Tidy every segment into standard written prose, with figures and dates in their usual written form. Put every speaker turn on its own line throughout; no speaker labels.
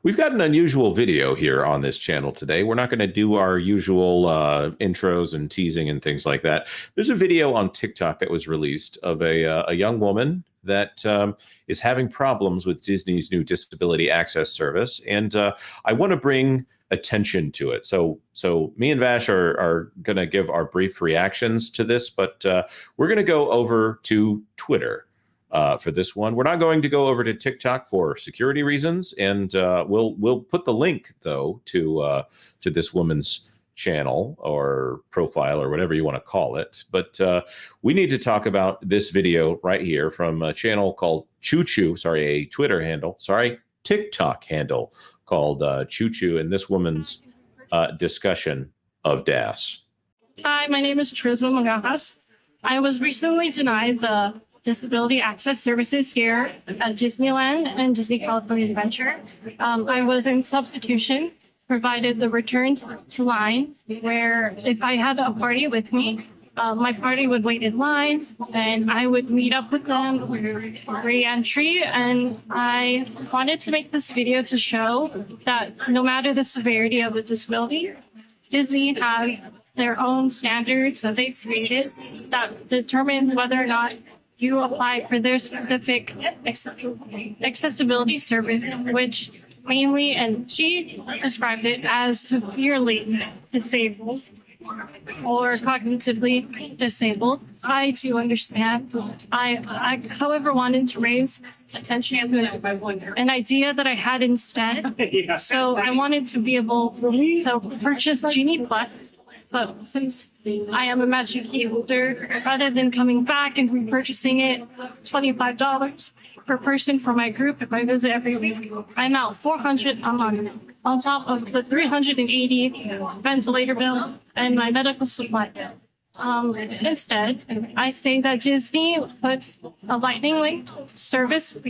We've got an unusual video here on this channel today. We're not going to do our usual intros and teasing and things like that. There's a video on TikTok that was released of a young woman that is having problems with Disney's new disability access service, and I want to bring attention to it. So me and Vash are going to give our brief reactions to this, but we're going to go over to Twitter for this one. We're not going to go over to TikTok for security reasons, and we'll put the link though to this woman's channel or profile or whatever you want to call it. But we need to talk about this video right here from a channel called a Twitter handle, TikTok handle called Choo Choo, and this woman's discussion of DAS.
Hi, my name is Trisma Magajas. I was recently denied the disability access services here at Disneyland and Disney California Adventure. I was in substitution, provided the return to line, where if I had a party with me, my party would wait in line and I would meet up with them re-entry. And I wanted to make this video to show that no matter the severity of the disability, Disney has their own standards that they've created that determines whether or not you apply for their specific accessibility service, which mainly, and she described it as severely disabled or cognitively disabled. I do understand. I however, wanted to raise attention to an idea that I had instead. So I wanted to be able to purchase Genie Plus. But since I am a Magic Key holder, rather than coming back and repurchasing it $25 per person for my group if I visit every week, I'm out $400 a month on top of the $380 ventilator bill and my medical supply bill. Instead, I say that Disney puts a lightning link service for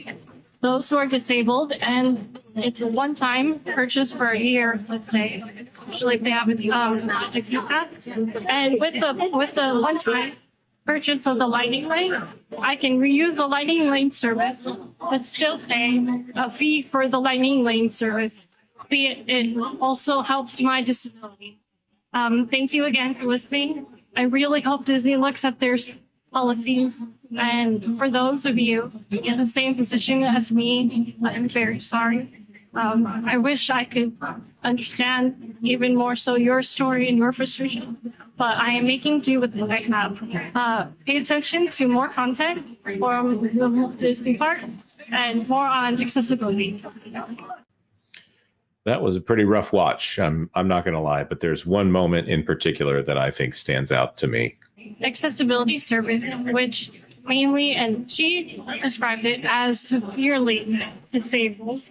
those who are disabled, and it's a one-time purchase for a year, let's say. Usually if they have Magic Pass. And with the one-time purchase of the lightning link, I can reuse the lightning link service, but still pay a fee for the lightning link service. It also helps my disability. Thank you again for listening. I really hope Disney looks at their policies. And for those of you in the same position as me, I'm very sorry. I wish I could understand even more so your story and your frustration, but I am making do with what I have. Pay attention to more content from the Disney parks and more on accessibility.
That was a pretty rough watch. I'm not going to lie, but there's one moment in particular that I think stands out to me.
Accessibility service, which mainly, and she described it as severely disabled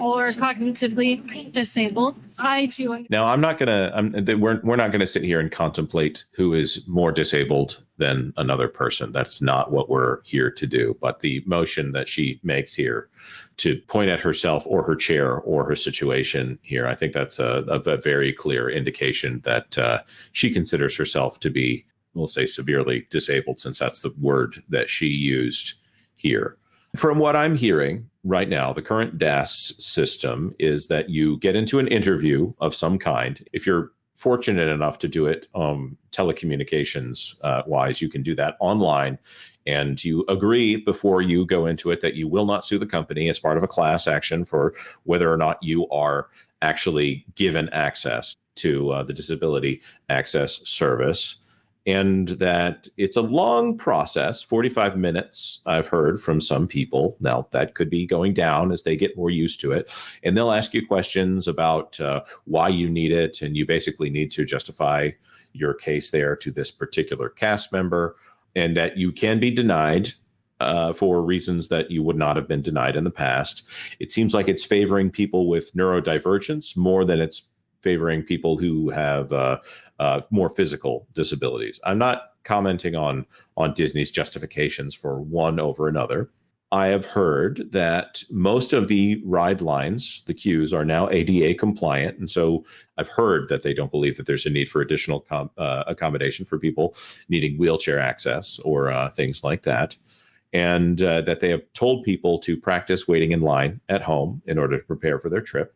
or cognitively disabled. I too.
Now, I'm not going to. We're not going to sit here and contemplate who is more disabled than another person. That's not what we're here to do. But the motion that she makes here to point at herself or her chair or her situation here, I think that's a very clear indication that she considers herself to be, we'll say, severely disabled, since that's the word that she used here. From what I'm hearing right now, the current DAS system is that you get into an interview of some kind. If you're fortunate enough to do it telecommunications wise, you can do that online, and you agree before you go into it that you will not sue the company as part of a class action for whether or not you are actually given access to the disability access service. And that it's a long process, 45 minutes, I've heard from some people. Now, that could be going down as they get more used to it. And they'll ask you questions about why you need it. And you basically need to justify your case there to this particular cast member, and that you can be denied for reasons that you would not have been denied in the past. It seems like it's favoring people with neurodivergence more than it's favoring people who have more physical disabilities. I'm not commenting on Disney's justifications for one over another. I have heard that most of the ride lines, the queues, are now ADA compliant. And so I've heard that they don't believe that there's a need for additional accommodation for people needing wheelchair access or things like that. and that they have told people to practice waiting in line at home in order to prepare for their trip.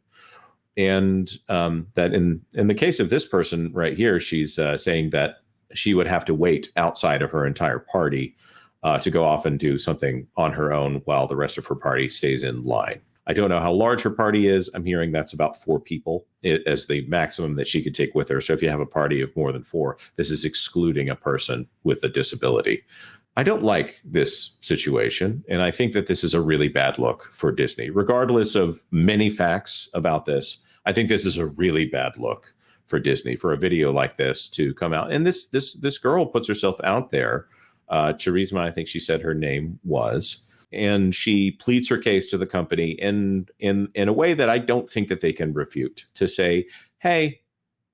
And that in the case of this person right here, she's saying that she would have to wait outside of her entire party to go off and do something on her own while the rest of her party stays in line. I don't know how large her party is. I'm hearing that's about 4 people as the maximum that she could take with her. So if you have a party of more than 4, this is excluding a person with a disability. I don't like this situation, and I think that this is a really bad look for Disney. Regardless of many facts about this, I think this is a really bad look for Disney for a video like this to come out. And this girl puts herself out there. Charisma, I think she said her name was, and she pleads her case to the company in a way that I don't think that they can refute, to say, hey,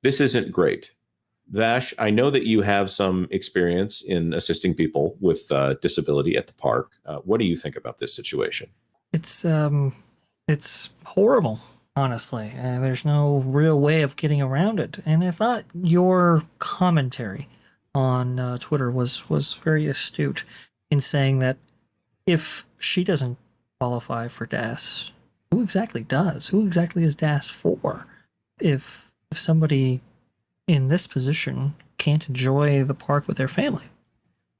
this isn't great. Vash, I know that you have some experience in assisting people with disability at the park. What do you think about this situation?
It's horrible, honestly. There's no real way of getting around it. And I thought your commentary on Twitter was very astute in saying that if she doesn't qualify for DAS, who exactly does? Who exactly is DAS for? If somebody in this position can't enjoy the park with their family.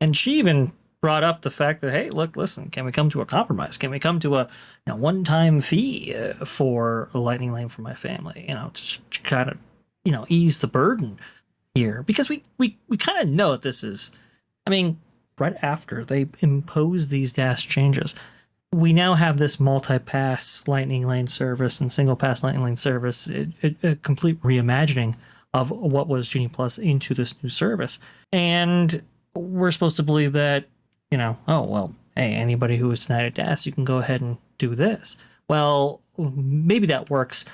And she even brought up the fact that, hey, look, listen, can we come to a compromise? Can we come to a one-time fee for a lightning lane for my family? To kind of, ease the burden here. Because we kind of know that this is, right after they impose these DAS changes, we now have this multi-pass lightning lane service and single-pass lightning lane service, a complete reimagining of what was Genie Plus into this new service. And we're supposed to believe that, hey, anybody who is denied a DAS, you can go ahead and do this. Well, maybe that works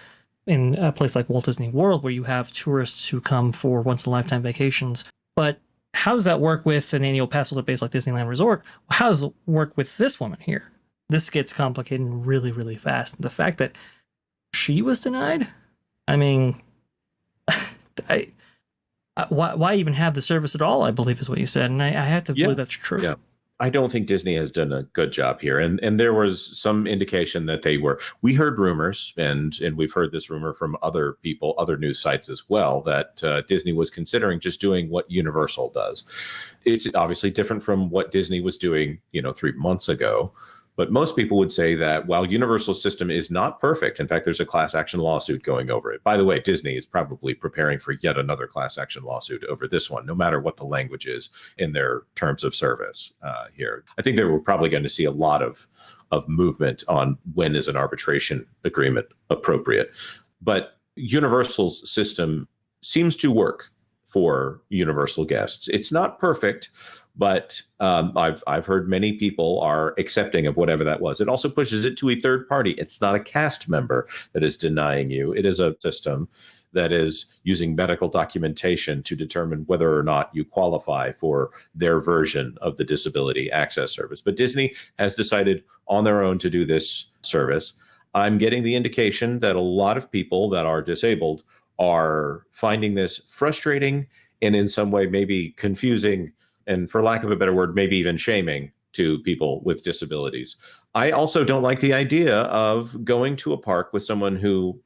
in a place like Walt Disney World, where you have tourists who come for once-in-a-lifetime vacations. But how does that work with an annual pass holder base like Disneyland Resort? How does it work with this woman here? This gets complicated really, really fast. The fact that she was denied, why even have the service at all, I believe is what you said. And I have to believe that's true.
Yeah. I don't think Disney has done a good job here. And there was some indication that we heard rumors, and we've heard this rumor from other people, other news sites as well, that Disney was considering just doing what Universal does. It's obviously different from what Disney was doing, 3 months ago. But most people would say that while Universal's system is not perfect, in fact, there's a class action lawsuit going over it. By the way, Disney is probably preparing for yet another class action lawsuit over this one, no matter what the language is in their terms of service here. I think that we're probably going to see a lot of movement on when is an arbitration agreement appropriate. But Universal's system seems to work for Universal guests. It's not perfect, but I've heard many people are accepting of whatever that was. It also pushes it to a third party. It's not a cast member that is denying you. It is a system that is using medical documentation to determine whether or not you qualify for their version of the disability access service. But Disney has decided on their own to do this service. I'm getting the indication that a lot of people that are disabled are finding this frustrating and in some way maybe confusing, and for lack of a better word, maybe even shaming to people with disabilities. I also don't like the idea of going to a park with someone who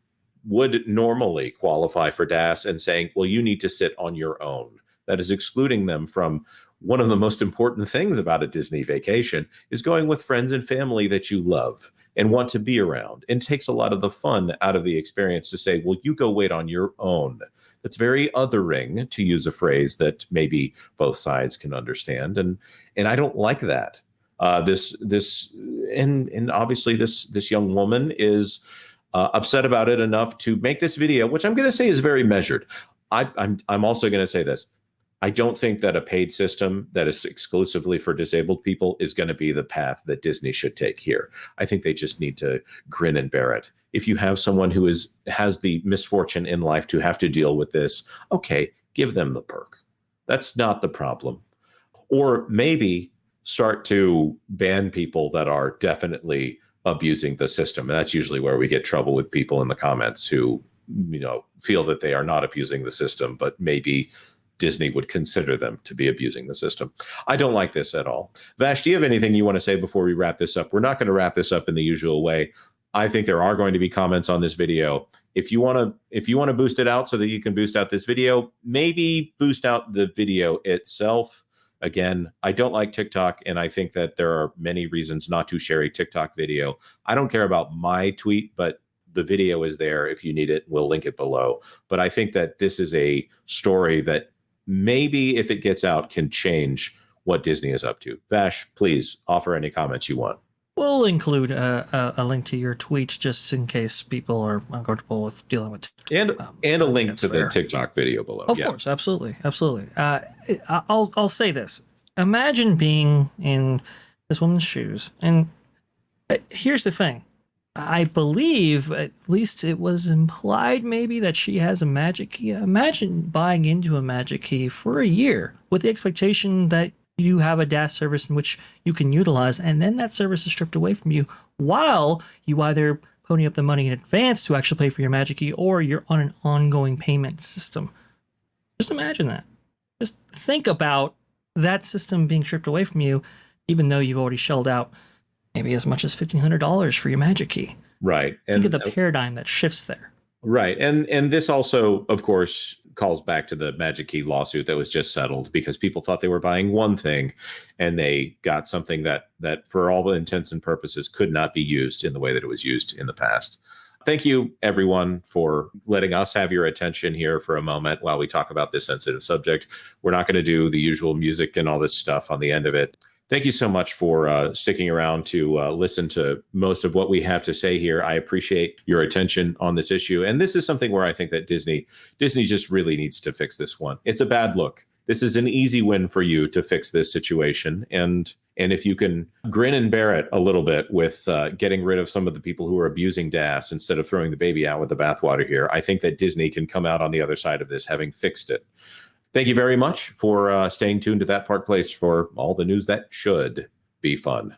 would normally qualify for DAS and saying, well, you need to sit on your own. That is excluding them from one of the most important things about a Disney vacation, is going with friends and family that you love and want to be around, and takes a lot of the fun out of the experience to say, well, you go wait on your own. That's very othering, to use a phrase that maybe both sides can understand, and I don't like that. And obviously this young woman is upset about it enough to make this video, which I'm going to say is very measured. I'm also going to say this. I don't think that a paid system that is exclusively for disabled people is going to be the path that Disney should take here. I think they just need to grin and bear it. If you have someone who has the misfortune in life to have to deal with this, okay, give them the perk. That's not the problem. Or maybe start to ban people that are definitely abusing the system. And that's usually where we get trouble with people in the comments who, feel that they are not abusing the system, but maybe Disney would consider them to be abusing the system. I don't like this at all. Vash, do you have anything you want to say before we wrap this up? We're not going to wrap this up in the usual way. I think there are going to be comments on this video. If you want to boost it out so that you can boost out this video, maybe boost out the video itself. Again, I don't like TikTok, and I think that there are many reasons not to share a TikTok video. I don't care about my tweet, but the video is there. If you need it, we'll link it below. But I think that this is a story that maybe, if it gets out, can change what Disney is up to. Vash, please offer any comments you want.
We'll include a link to your tweet just in case people are uncomfortable with dealing with TikTok.
And a link to the TikTok video below.
Of course, absolutely. I'll say this. Imagine being in this woman's shoes. And here's the thing. I believe, at least it was implied maybe, that she has a magic key. Imagine buying into a magic key for a year with the expectation that you have a DAS service in which you can utilize, and then that service is stripped away from you while you either pony up the money in advance to actually pay for your magic key, or you're on an ongoing payment system. Just imagine that. Just think about that system being stripped away from you, even though you've already shelled out maybe as much as $1,500 for your magic key.
Right.
Think of the paradigm that shifts there.
Right. And this also, of course, calls back to the Magic Key lawsuit that was just settled, because people thought they were buying one thing and they got something that for all intents and purposes could not be used in the way that it was used in the past. Thank you, everyone, for letting us have your attention here for a moment while we talk about this sensitive subject. We're not going to do the usual music and all this stuff on the end of it. Thank you so much for sticking around to listen to most of what we have to say here. I appreciate your attention on this issue. And this is something where I think that Disney just really needs to fix this one. It's a bad look. This is an easy win for you to fix this situation. And if you can grin and bear it a little bit with getting rid of some of the people who are abusing DAS instead of throwing the baby out with the bathwater here, I think that Disney can come out on the other side of this having fixed it. Thank you very much for staying tuned to That Park Place for all the news that should be fun.